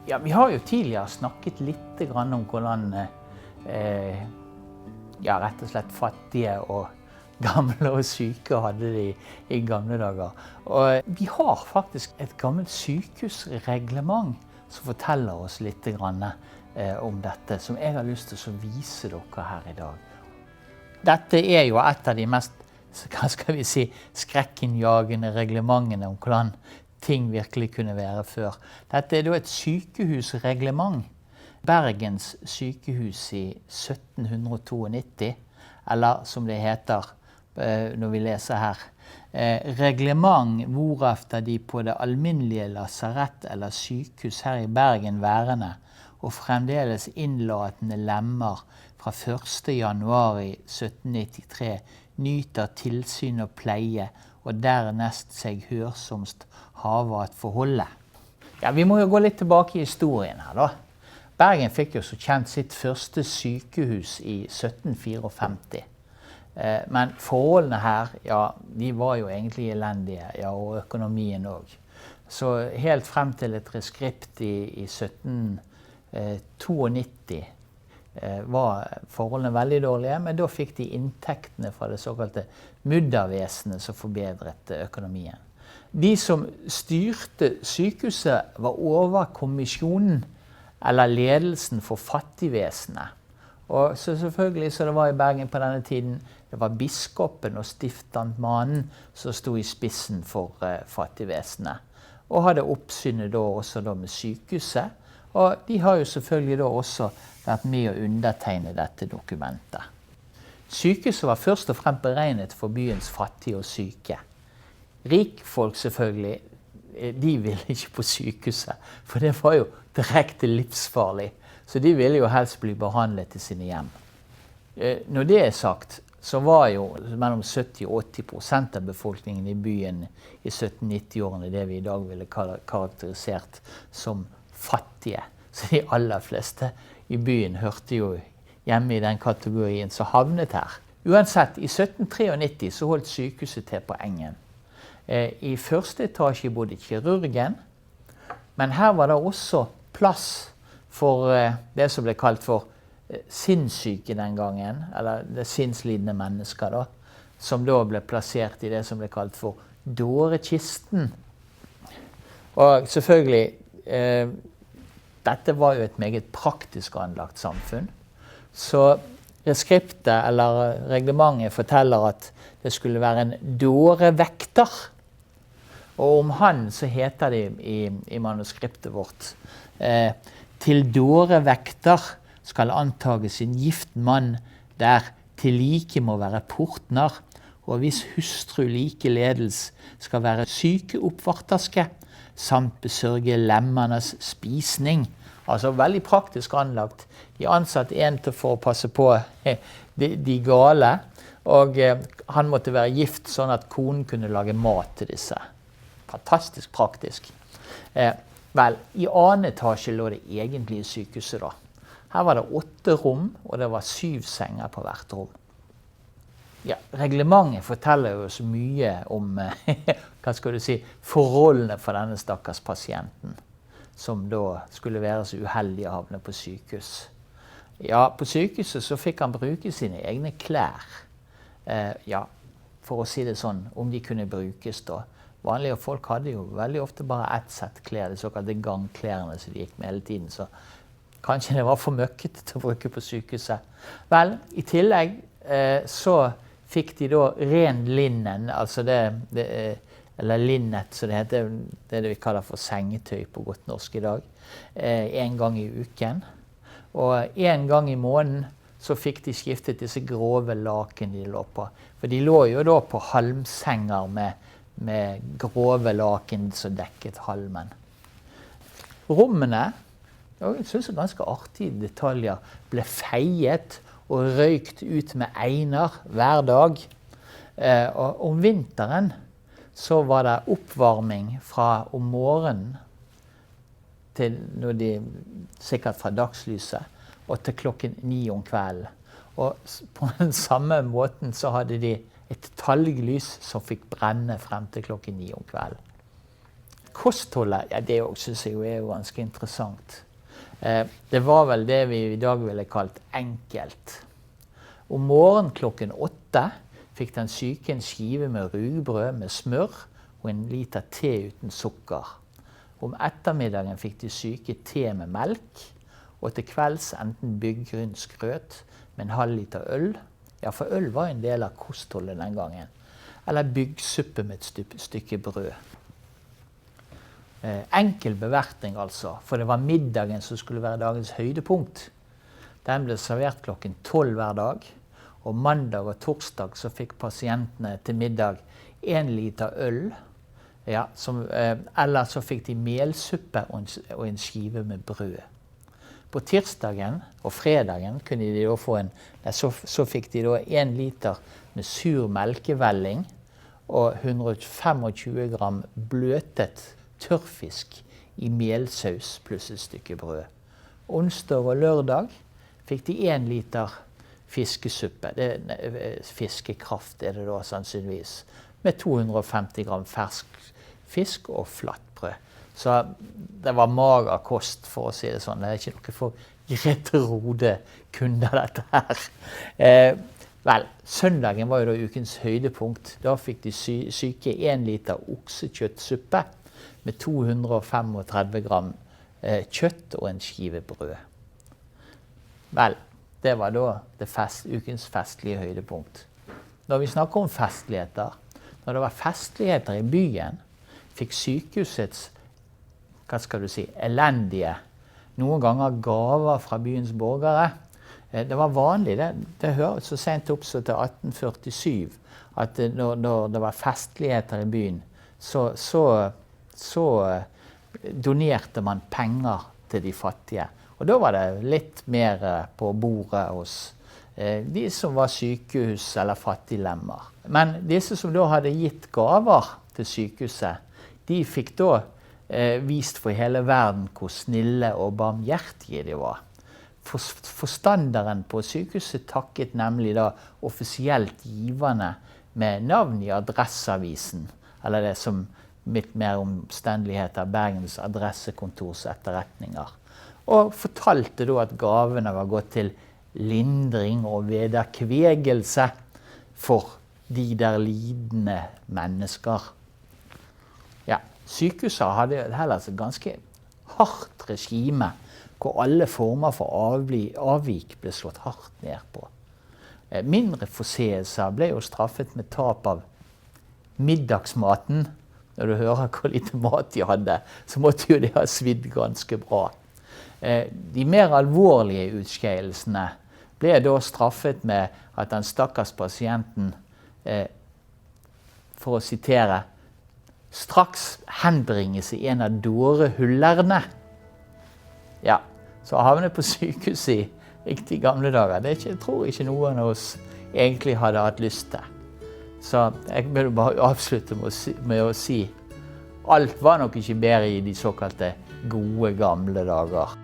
Ja, vi har jo tidligere snakket litt om hvordan rett og slett fattige og gamle og syke hadde det i gamle dager. Og vi har faktisk et gammelt sykehusreglement som forteller oss litt om dette, som jeg har lyst til å vise dere her i dag. Dette er jo et av de mest, hva skal vi si, skrekkinnjagende reglementene om hvordan ting virkelig kunne være før. Dette er da et sykehusreglement. Bergens sykehus i 1792, eller som det heter når vi leser her, reglement hvorefter de på det alminnelige lasarett eller sykehus her i Bergen værende og fremdeles innlatende lemmer fra 1. januar 1793 nyter tilsyn og pleie og dernest seg hørsomst hava at forholde. Ja, vi må jo gå litt tilbake i historien her da. Bergen fikk jo så kjent sitt første sykehus i 1754. Men forholdene her, ja, de var jo egentlig elendige, ja, og økonomien også. Så helt frem til et reskript i 1792 var forholdene veldig dårlige, men da fikk de inntektene fra det såkalte muddervesenet som forbedret økonomien. De som styrte sykehuset var overkommisjonen, eller ledelsen for fattigvesenet. Og så selvfølgelig, så det var i Bergen på denne tiden, det var biskopen og stiftantmannen som stod i spissen for fattigvesenet. Og hadde oppsynet da også da med sykehuset. Og de har jo selvfølgelig da også vært med å undertegne dette dokumentet. Sykehuset var først og fremst beregnet for byens fattige og syke. Rikfolk selvfølgelig, de ville ikke på sykehuset, for det var jo direkte livsfarlig. Så de ville jo helst bli behandlet i sine hjem. Når det er sagt, så var jo mellom 70–80% av befolkningen i byen i 1790-årene det vi i dag ville karakterisert som fattige. Så de aller fleste i byen hørte jo hjemme i den kategorien som havnet her. Uansett, i 1793 så holdt sykehuset til på Engen. I første etasje bodde kirurgen, men her var det også plass for det som ble kalt for sinnssyke den gangen, eller det sinnslidende mennesker da, som da ble plassert i det som ble kalt for dårekisten. Og selvfølgelig, dette var jo et meget praktisk anlagt samfunn, så reskriptet eller reglementet forteller at det skulle være en dårevekter. Og om han så heter det i manuskriptet vårt, til dårevekter skal antages en gift mann der til like må være portner, og hvis hustru likeledes skal være sykeoppvarterske, samt besørge lemmernes spisning. Altså veldig praktisk anlagt. De ansatte en for å passe på de gale, og han måtte være gift sånn at konen kunne lage mat til disse. Fantastisk praktisk. Vel, i annen etasje lå det egentlige sykehuset da. Her var det 8 rom, og det var 7 senger på hvert rom. Ja, reglementet forteller jo så mye om, hva skal du si, forholdene for denne stakkars pasienten, som da skulle være så uheldig å havne på sykehus. Ja, på sykehuset så fikk han bruke sine egne klær. Ja, for å si det sånn, om de kunne brukes da. Vanlige folk hadde jo veldig ofte bare ett sett klær, de såkalte gangklærne som de gikk med hele tiden, så kanskje det var for møkkete til å bruke på sykehuset. Vel, i tillegg så fikk de da ren linnen, altså eller linnet, så det heter det vi kaller for sengetøy på godt norsk i dag, en gang i uken. Og en gang i måneden så fikk de skiftet disse grove laken de lå på. For de lå jo da på halmsenger med grove laken som dekket halmen. Rommene, jeg synes det er ganske artige detaljer, ble feiet og røykt ut med einer hver dag. Og om vinteren så var det oppvarming fra om morgenen til når de, sikkert fra dagslyset, og til klokken 9 om kvelden. Og på den samme måten så hadde de et talglys som fikk brenne frem til klokken 9 om kvelden. Kostholdet, ja, det synes jeg er jo ganske interessant. Det var vel det vi i dag ville kalt enkelt. Om morgenen klokken 8 fikk den syke en skive med rugbrød med smør og en liter te uten sukker. Om ettermiddagen fikk de syke te med melk, og til kvelds enten byggrunnsgrøt med en halv liter øl. Ja, for øl var en del av kostholdet den gangen. Eller byggsuppe med et stykke brød. Enkel bevertning altså, for det var middagen som skulle være dagens høydepunkt. Den ble servert klokken 12 hver dag, og mandag og torsdag så fikk pasientene til middag 1 liter øl, ja, eller så fikk de melsuppe og en skive med brød. På tirsdagen og fredagen kunne de da få så fikk de da 1 liter med sur melkevelling og 125 gram bløtet tørrfisk i melsaus pluss et stykke brød. Onsdag og lørdag fikk de 1 liter fiskesuppe, fiskekraft er det da sannsynligvis, med 250 gram fersk fisk og flattbrød. Så det var mager kost, for å si det sånn. Det er ikke noe for gretterode kunder dette her. Vel, søndagen var jo da ukens høydepunkt. Da fikk de syke 1 liter oksekjøttsuppe med 235 gram kjøtt og en skive brød. Vel, det var da ukens festlige høydepunkt. Når vi snakker om festligheter, når det var festligheter i byen, fikk sykehusets, hva skal du si, elendige, noen ganger gaver fra byens borgere. Det var vanlig, det høres så sent opp så til 1847, at når det var festligheter i byen, så donerte man penger til de fattige. Og da var det litt mer på bordet hos de som var sykehus eller fattiglemmer. Men disse som da hadde gitt gaver til sykehuset, de fikk da vist for hele verden hvor snille og barmhjertige de var. Forstanderen på sykehuset takket nemlig da offisielt giverne med navn i adresseavisen, eller det som litt mer omstendelig heter Bergens adressekontors etterretninger. Og fortalte da at gavene var gått til lindring og vederkvegelse for de der lidende mennesker. Ja, sykehuset hadde heller et ganske hardt regime, hvor alle former for avvik ble slått hardt ned på. Mindre forseelser ble jo straffet med tap av middagsmaten. Når du hører hvor lite mat de hadde, så måtte jo de ha svidd ganske bra. De mer alvorlige utskeielsene ble da straffet med at den stakkars pasienten, for å sitere, straks henbringes i en av dårehullerne. Ja, så å havne på sykehuset i riktig gamle dager, det tror ikke noen av oss egentlig hadde hatt lyst til. Så jeg vil bare avslutte med å si alt var nok ikke bedre i de såkalte gode gamle dager.